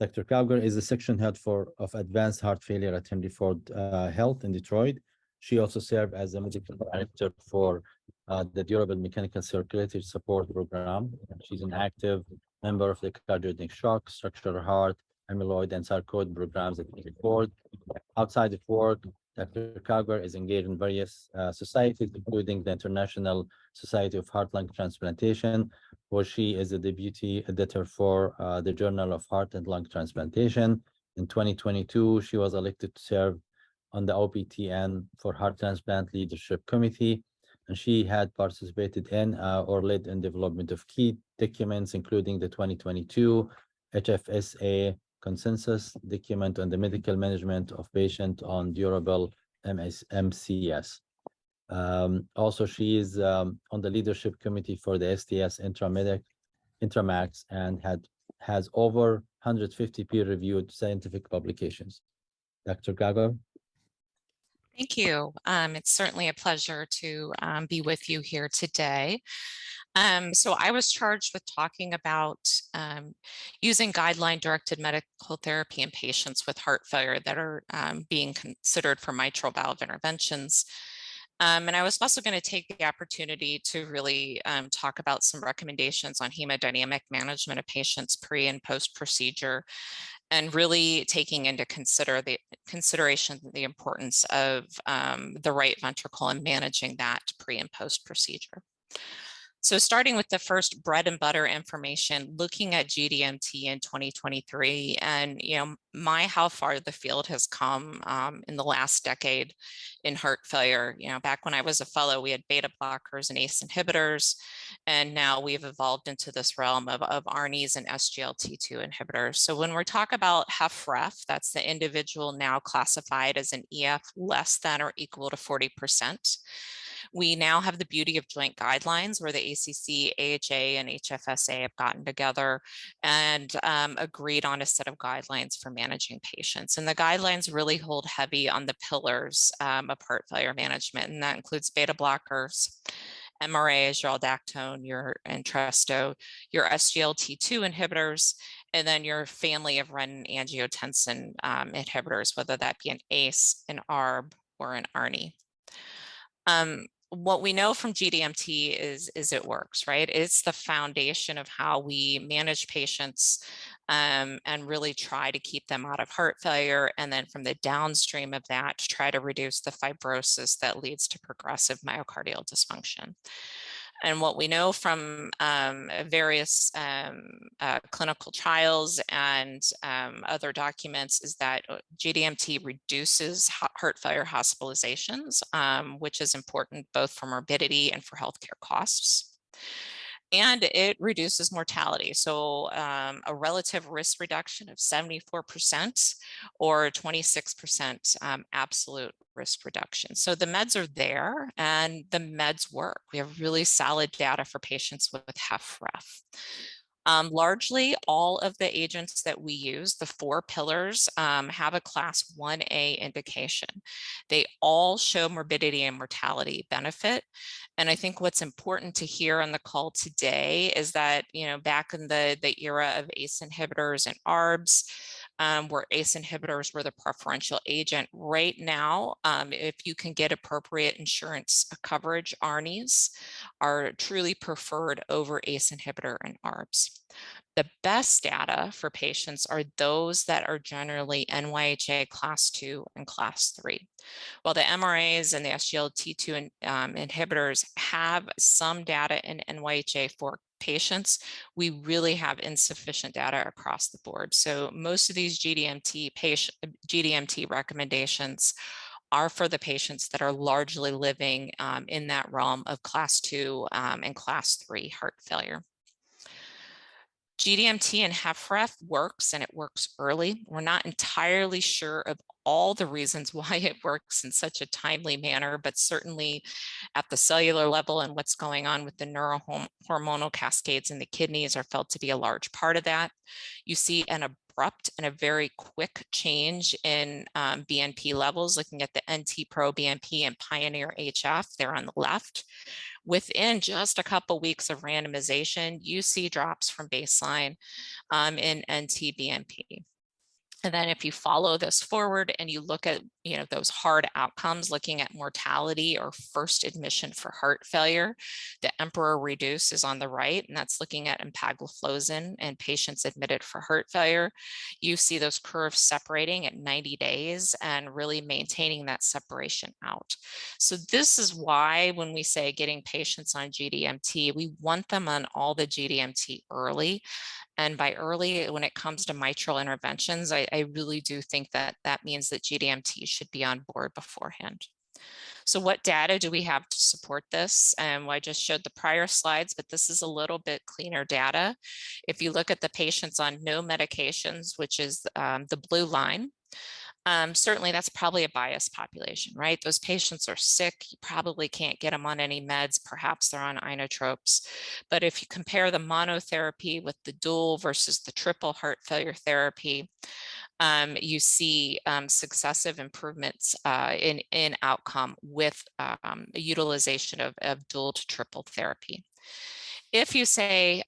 Dr. Cowger is the section head of advanced heart failure at Henry Ford Health in Detroit. She also served as the medical director for the Durable Mechanical Circulatory Support Program. She's an active member of the cardiogenic shock, structural heart, amyloid, and sarcoid programs at Henry Ford. Outside of work, Dr. Cowger is engaged in various societies, including the International Society of Heart-Lung Transplantation, where she is a deputy editor for the Journal of Heart and Lung Transplantation. In 2022, she was elected to serve on the OPTN for Heart Transplant Leadership Committee, and she had participated in or led in development of key documents, including the 2022 HFSA consensus document on the medical management of patients on durable MCS. Also, she is on the leadership committee for the STS Intramax and has over 150 peer-reviewed scientific publications. Dr. Cowger. Thank you. It's certainly a pleasure to be with you here today. So I was charged with talking about using guideline-directed medical therapy in patients with heart failure that are being considered for mitral valve interventions. And I was also going to take the opportunity to really talk about some recommendations on hemodynamic management of patients pre and post-procedure, and really taking into consideration the importance of the right ventricle and managing that pre and post-procedure. So starting with the first bread and butter information, looking at GDMT in 2023, and how far the field has come in the last decade in heart failure. Back when I was a fellow, we had beta blockers and ACE inhibitors, and now we've evolved into this realm of ARNIs and SGLT2 inhibitors. So when we talk about HFrEF, that's the individual now classified as an EF less than or equal to 40%. We now have the beauty of joint guidelines where the ACC, AHA, and HFSA have gotten together and agreed on a set of guidelines for managing patients. And the guidelines really hold heavy on the pillars of heart failure management, and that includes beta blockers, MRAs, your aldactone, your Entresto, your SGLT2 inhibitors, and then your family of renin-angiotensin inhibitors, whether that be an ACE, an ARB, or an ARNI. What we know from GDMT is it works, right? It's the foundation of how we manage patients and really try to keep them out of heart failure. And then from the downstream of that, to try to reduce the fibrosis that leads to progressive myocardial dysfunction. And what we know from various clinical trials and other documents is that GDMT reduces heart failure hospitalizations, which is important both for morbidity and for healthcare costs. And it reduces mortality. So a relative risk reduction of 74% or 26% absolute risk reduction. So the meds are there and the meds work. We have really solid data for patients with HFrEF. Largely, all of the agents that we use, the 4 pillars, have a class 1A indication. They all show morbidity and mortality benefit. And I think what's important to hear on the call today is that, back in the era of ACE inhibitors and ARBs, where ACE inhibitors were the preferential agent. Right now, if you can get appropriate insurance coverage, ARNIs are truly preferred over ACE inhibitor and ARBs. The best data for patients are those that are generally NYHA class 2 and class 3. While the MRAs and the SGLT2 inhibitors have some data in NYHA for patients, we really have insufficient data across the board. So most of these GDMT recommendations are for the patients that are largely living in that realm of class 2 and class 3 heart failure. GDMT and HFrEF works, and it works early. We're not entirely sure of all the reasons why it works in such a timely manner, but certainly at the cellular level and what's going on with the neurohormonal cascades in the kidneys are felt to be a large part of that. You see an abrupt and a very quick change in BNP levels, looking at the NT-proBNP and Pioneer HF there on the left, within just a couple weeks of randomization, you see drops from baseline in NT-BNP. And then if you follow this forward and you look at, those hard outcomes, looking at mortality or first admission for heart failure, the Emperor Reduce is on the right, and that's looking at empagliflozin and patients admitted for heart failure. You see those curves separating at 90 days and really maintaining that separation out. So this is why when we say getting patients on GDMT, we want them on all the GDMT early. And by early, when it comes to mitral interventions, I really do think that that means that GDMT should be on board beforehand. So what data do we have to support this? I just showed the prior slides, but this is a little bit cleaner data. If you look at the patients on no medications, which is the blue line, certainly that's probably a biased population, right? Those patients are sick. You probably can't get them on any meds. Perhaps they're on inotropes. But if you compare the monotherapy with the dual versus the triple heart failure therapy, you see successive improvements in outcome with utilization of dual to triple therapy. If you say,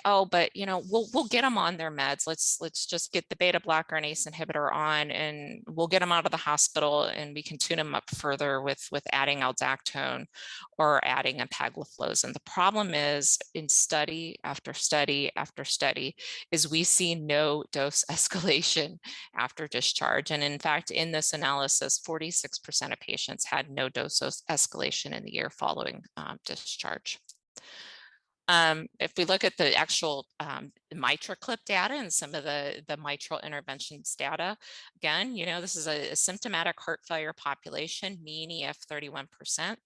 oh, but we'll get them on their meds. Let's just get the beta blocker and ACE inhibitor on, and we'll get them out of the hospital, and we can tune them up further with adding aldactone or adding empagliflozin. The problem is, in study after study after study, is we see no dose escalation after discharge. And in fact, in this analysis, 46% of patients had no dose escalation in the year following discharge. If we look at the actual MitraClip data and some of the mitral interventions data, again, this is a symptomatic heart failure population, mean EF 31%.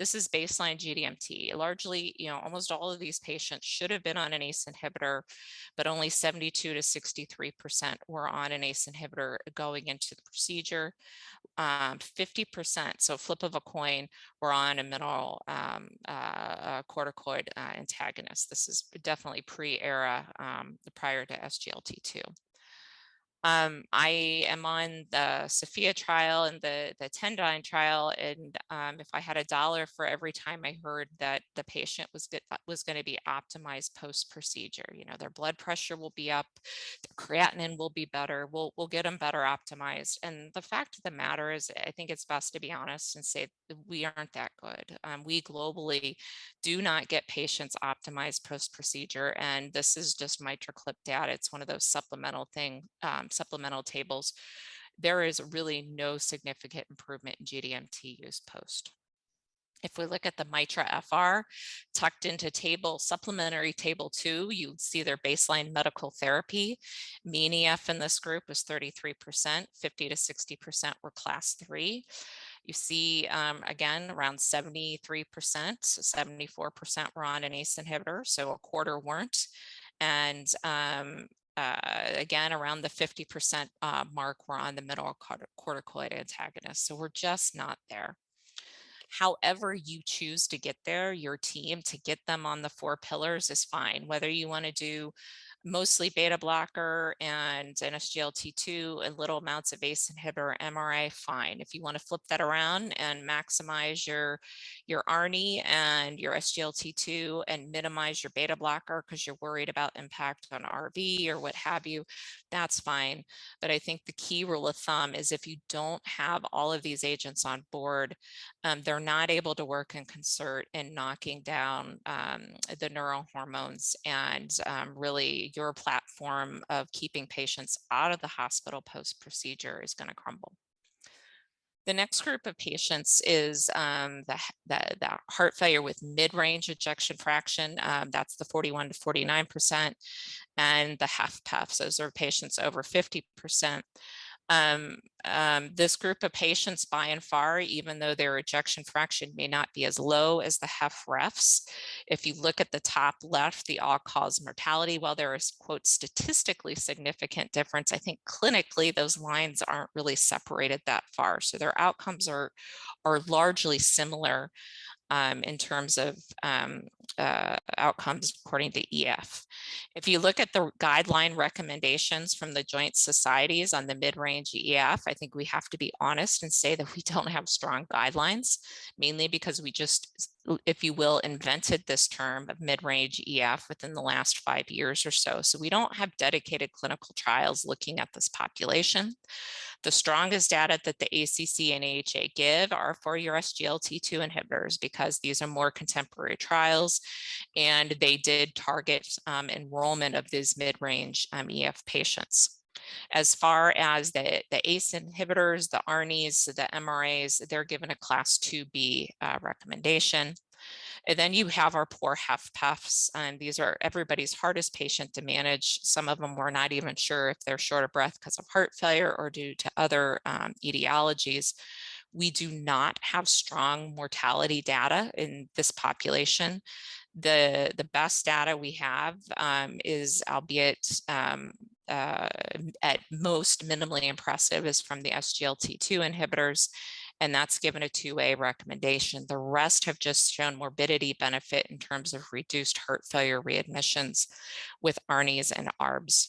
This is baseline GDMT. Largely, almost all of these patients should have been on an ACE inhibitor, but only 72 to 63% were on an ACE inhibitor going into the procedure. 50%, so flip of a coin, were on a mineral corticoid antagonist. This is definitely pre-era, prior to SGLT2. I am on the Sophia trial and the Tendyne trial, and if I had $1 for every time I heard that the patient was going to be optimized post-procedure, their blood pressure will be up, their creatinine will be better, we'll get them better optimized. And the fact of the matter is, I think it's best to be honest and say we aren't that good. We globally do not get patients optimized post-procedure, and this is just MitraClip data. It's one of those supplemental tables. There is really no significant improvement in GDMT use post. If we look at the Mitra FR tucked into supplementary table 2, you see their baseline medical therapy. Mean EF in this group was 33%, 50 to 60% were class 3. You see, again, around 73%, so 74% were on an ACE inhibitor, so a quarter weren't. And again, around the 50% mark, we're on the mineral corticoid antagonist. So we're just not there. However you choose to get there, your team to get them on the 4 pillars is fine. Whether you want to do mostly beta blocker and an SGLT2 and little amounts of ACE inhibitor, MRA, fine. If you want to flip that around and maximize your ARNI and your SGLT2 and minimize your beta blocker because you're worried about impact on RV or what have you, that's fine. But I think the key rule of thumb is if you don't have all of these agents on board, they're not able to work in concert in knocking down the neurohormones, and really your platform of keeping patients out of the hospital post-procedure is going to crumble. The next group of patients is the heart failure with mid-range ejection fraction. That's the 41 to 49%, and the HFpEFs. Those are patients over 50%. This group of patients, by and far, even though their ejection fraction may not be as low as the HFrEFs, if you look at the top left, the all-cause mortality, while there is, quote, statistically significant difference, I think clinically those lines aren't really separated that far. So their outcomes are largely similar in terms of outcomes according to EF. If you look at the guideline recommendations from the joint societies on the mid-range EF, I think we have to be honest and say that we don't have strong guidelines, mainly because we just if you will, invented this term of mid-range EF within the last 5 years or so. So we don't have dedicated clinical trials looking at this population. The strongest data that the ACC and AHA give are for your SGLT2 inhibitors, because these are more contemporary trials, and they did target enrollment of these mid-range EF patients. As far as the ACE inhibitors, the ARNIs, the MRAs, they're given a class 2B recommendation. And then you have our poor HFpEFs, and these are everybody's hardest patient to manage. Some of them we're not even sure if they're short of breath because of heart failure or due to other etiologies. We do not have strong mortality data in this population. The best data we have is, albeit at most minimally impressive, is from the SGLT2 inhibitors, and that's given a 2A recommendation. The rest have just shown morbidity benefit in terms of reduced heart failure readmissions with ARNIs and ARBs.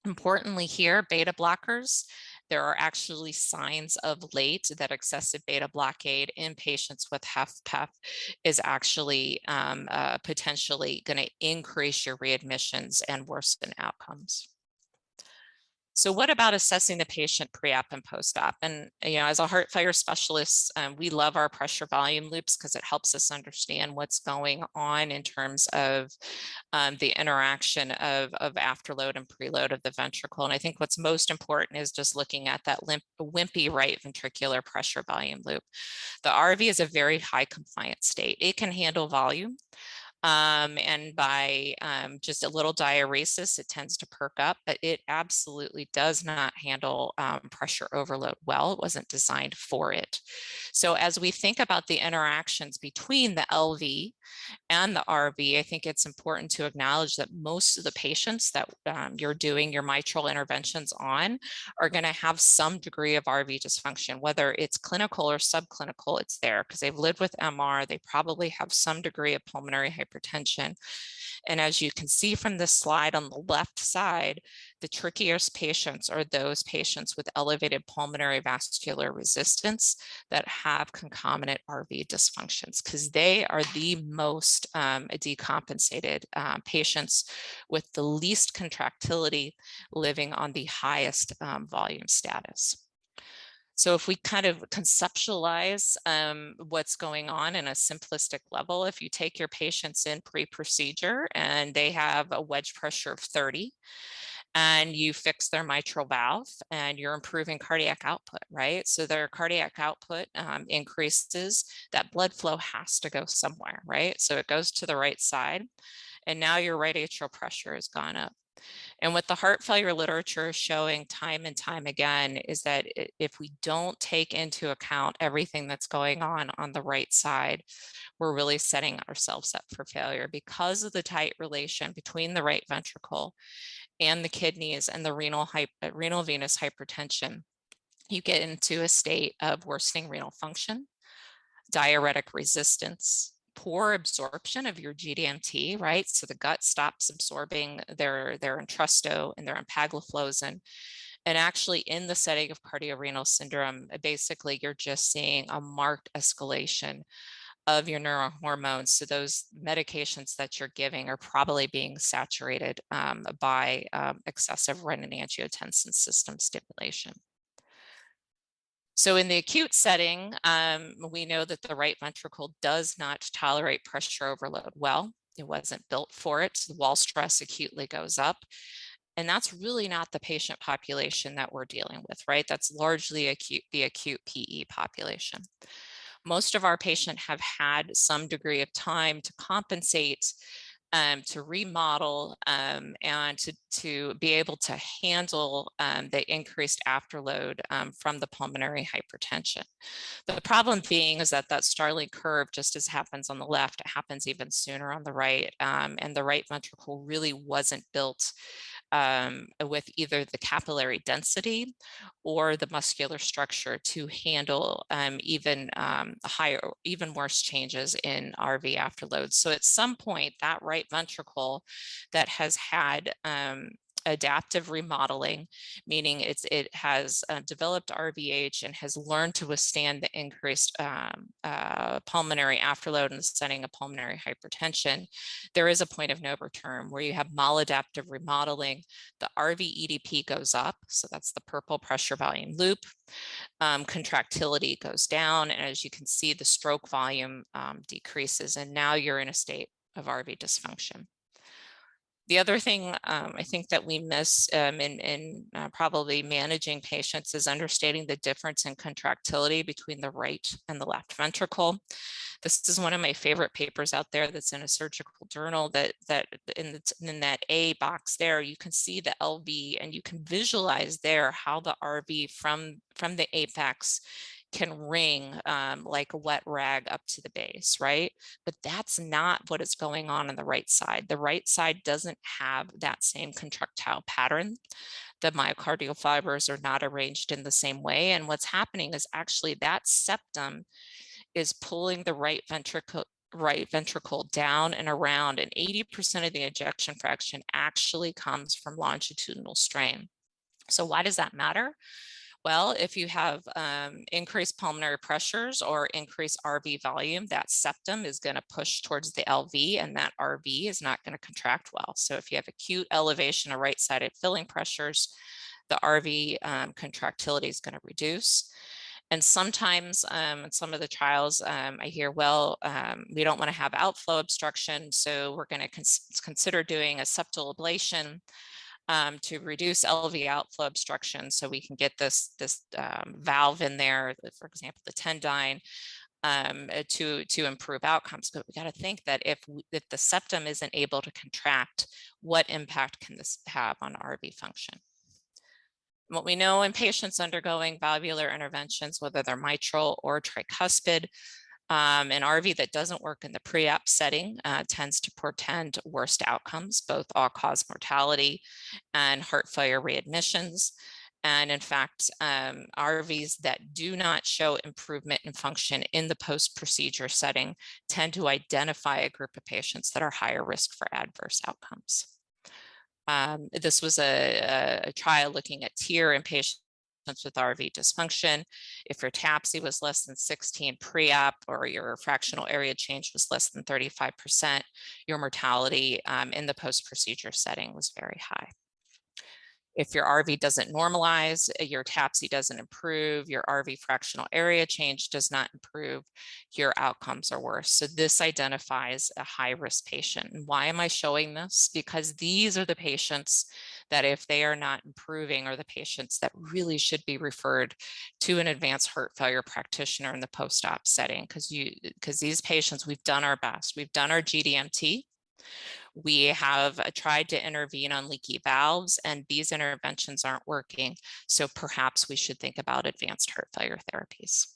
Importantly here, beta blockers, there are actually signs of late that excessive beta blockade in patients with HFpEF is actually potentially going to increase your readmissions and worsen outcomes. So what about assessing the patient pre-op and post-op? And as a heart failure specialist, we love our pressure volume loops because it helps us understand what's going on in terms of the interaction of afterload and preload of the ventricle. And I think what's most important is just looking at that wimpy right ventricular pressure volume loop. The RV is a very high compliance state. It can handle volume. And by just a little diuresis, it tends to perk up, but it absolutely does not handle pressure overload well. It wasn't designed for it. So as we think about the interactions between the LV and the RV, I think it's important to acknowledge that most of the patients that you're doing your mitral interventions on are going to have some degree of RV dysfunction, whether it's clinical or subclinical. It's there because they've lived with MR. They probably have some degree of pulmonary hypertension. And as you can see from this slide on the left side, the trickiest patients are those patients with elevated pulmonary vascular resistance that have concomitant RV dysfunctions, because they are the most decompensated patients with the least contractility, living on the highest volume status. So if we kind of conceptualize what's going on in a simplistic level, if you take your patients in pre-procedure and they have a wedge pressure of 30, and you fix their mitral valve and you're improving cardiac output, right? So their cardiac output increases, that blood flow has to go somewhere, right? So it goes to the right side, and now your right atrial pressure has gone up. And what the heart failure literature is showing time and time again is that if we don't take into account everything that's going on the right side, we're really setting ourselves up for failure, because of the tight relation between the right ventricle and the kidneys and the renal venous hypertension. You get into a state of worsening renal function, diuretic resistance, poor absorption of your GDMT, right? So the gut stops absorbing their entresto and their empagliflozin. And actually, in the setting of cardiorenal syndrome, basically you're just seeing a marked escalation of your neurohormones. So those medications that you're giving are probably being saturated by excessive renin-angiotensin system stimulation. So in the acute setting, we know that the right ventricle does not tolerate pressure overload well. It wasn't built for it. The wall stress acutely goes up. And that's really not the patient population that we're dealing with, right? That's largely the acute PE population. Most of our patients have had some degree of time to compensate, to remodel, and to be able to handle the increased afterload from the pulmonary hypertension. The problem being is that Starling curve, just as happens on the left, it happens even sooner on the right, and the right ventricle really wasn't built with either the capillary density or the muscular structure to handle even worse changes in RV afterload. So at some point, that right ventricle that has had adaptive remodeling, meaning it has developed RVH and has learned to withstand the increased pulmonary afterload in the setting of pulmonary hypertension, there is a point of no return where you have maladaptive remodeling. The RV EDP goes up, so that's the purple pressure volume loop. Contractility goes down, and as you can see, the stroke volume decreases, and now you're in a state of RV dysfunction. The other thing I think that we miss in probably managing patients is understanding the difference in contractility between the right and the left ventricle. This is one of my favorite papers out there that's in a surgical journal, that in that A box there, you can see the LV and you can visualize there how the RV from the apex can ring like a wet rag up to the base, right? But that's not what is going on the right side. The right side doesn't have that same contractile pattern. The myocardial fibers are not arranged in the same way. And what's happening is actually that septum is pulling the right ventricle down and around, and 80% of the ejection fraction actually comes from longitudinal strain. So why does that matter? Well, if you have increased pulmonary pressures or increased RV volume, that septum is going to push towards the LV, and that RV is not going to contract well. So if you have acute elevation of right-sided filling pressures, the RV contractility is going to reduce. And sometimes in some of the trials, I hear, well, we don't want to have outflow obstruction, so we're going to consider doing a septal ablation to reduce LV outflow obstruction, so we can get this valve in there, for example, the Tendyne, to improve outcomes. But we got to think that if the septum isn't able to contract, what impact can this have on RV function? What we know in patients undergoing valvular interventions, whether they're mitral or tricuspid, an RV that doesn't work in the pre-op setting tends to portend worst outcomes, both all-cause mortality and heart failure readmissions. And in fact, RVs that do not show improvement in function in the post-procedure setting tend to identify a group of patients that are higher risk for adverse outcomes. This was a trial looking at TEER in patients with RV dysfunction. If your TAPSE was less than 16 pre-op, or your fractional area change was less than 35%, your mortality in the post-procedure setting was very high. If your RV doesn't normalize, your TAPSE doesn't improve, your RV fractional area change does not improve, your outcomes are worse. So this identifies a high-risk patient. And why am I showing this? Because these are the patients that, if they are not improving, are the patients that really should be referred to an advanced heart failure practitioner in the post-op setting, because these patients, we've done our best. We've done our GDMT. We have tried to intervene on leaky valves, and these interventions aren't working. So perhaps we should think about advanced heart failure therapies.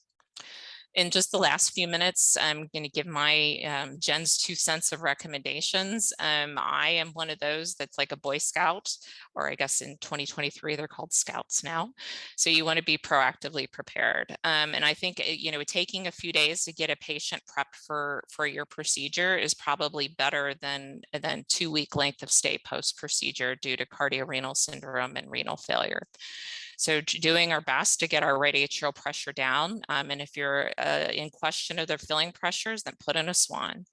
In just the last few minutes, I'm going to give my Jen's 2 cents of recommendations. I am one of those that's like a Boy Scout, or I guess in 2023, they're called Scouts now. So you want to be proactively prepared. And I think, taking a few days to get a patient prepped for your procedure is probably better than 2-week length of stay post-procedure due to cardiorenal syndrome and renal failure. So doing our best to get our right atrial pressure down. And if you're in question of their filling pressures, then put in a swan.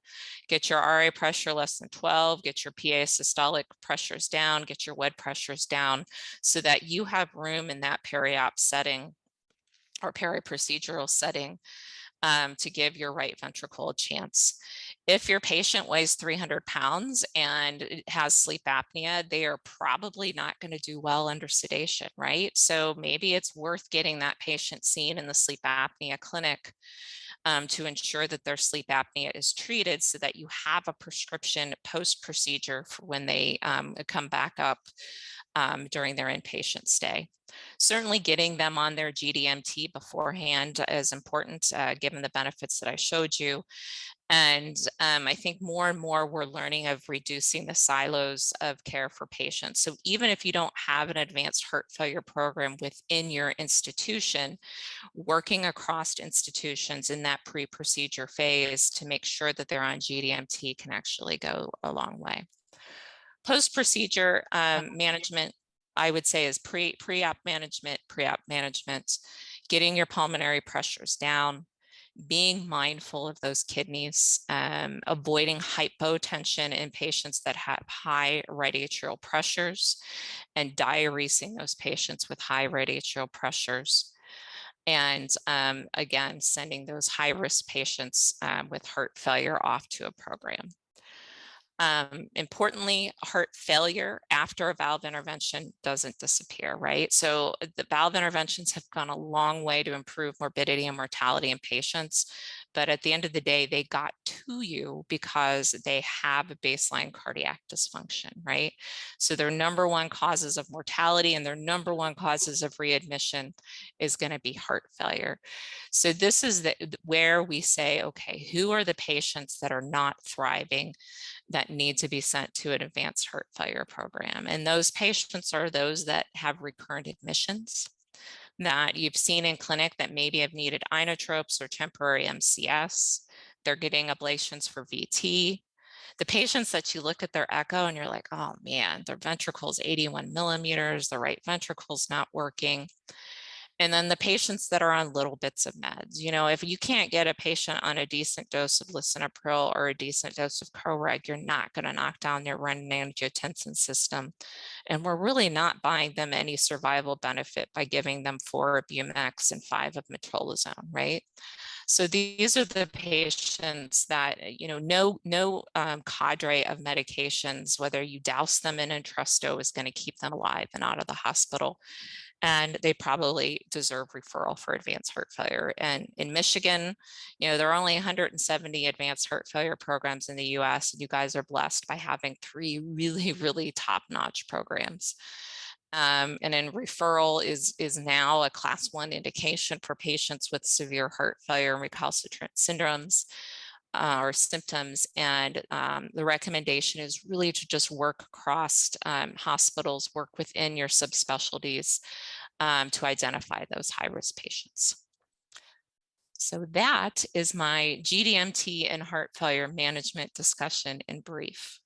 Get your RA pressure less than 12, get your PA systolic pressures down, get your WED pressures down, so that you have room in that peri-op setting or peri-procedural setting to give your right ventricle a chance. If your patient weighs 300 pounds and has sleep apnea, they are probably not going to do well under sedation, right? So maybe it's worth getting that patient seen in the sleep apnea clinic to ensure that their sleep apnea is treated, so that you have a prescription post-procedure for when they come back up during their inpatient stay. Certainly getting them on their GDMT beforehand is important, given the benefits that I showed you. And I think more and more we're learning of reducing the silos of care for patients. So even if you don't have an advanced heart failure program within your institution, working across institutions in that pre-procedure phase to make sure that they're on GDMT can actually go a long way. Post-procedure management, I would say, is pre-op management, getting your pulmonary pressures down, being mindful of those kidneys, avoiding hypotension in patients that have high right atrial pressures, and diuresing those patients with high right atrial pressures. And again, sending those high-risk patients with heart failure off to a program. Importantly, heart failure after a valve intervention doesn't disappear, right? So the valve interventions have gone a long way to improve morbidity and mortality in patients. But at the end of the day, they got to you because they have a baseline cardiac dysfunction, right? So their number one causes of mortality and their number one causes of readmission is going to be heart failure. So this is where we say, okay, who are the patients that are not thriving, that need to be sent to an advanced heart failure program? And those patients are those that have recurrent admissions that you've seen in clinic that maybe have needed inotropes or temporary MCS. They're getting ablations for VT. The patients that you look at their echo and you're like, oh man, their ventricle's 81 millimeters, the right ventricle's not working. And then the patients that are on little bits of meds, you know, if you can't get a patient on a decent dose of lisinopril or a decent dose of CoReg, you're not going to knock down their renin-angiotensin system. And we're really not buying them any survival benefit by giving them 4 of Bumex and 5 of metrolazone, right? So these are the patients that, you know, no cadre of medications, whether you douse them in Entresto, is going to keep them alive and out of the hospital. And they probably deserve referral for advanced heart failure. And in Michigan, you know, there are only 170 advanced heart failure programs in the US. And you guys are blessed by having 3 really, really top-notch programs. And then referral is now a class 1 indication for patients with severe heart failure and recalcitrant syndromes or symptoms. And the recommendation is really to just work across hospitals, work within your subspecialties to identify those high-risk patients. So that is my GDMT and heart failure management discussion in brief.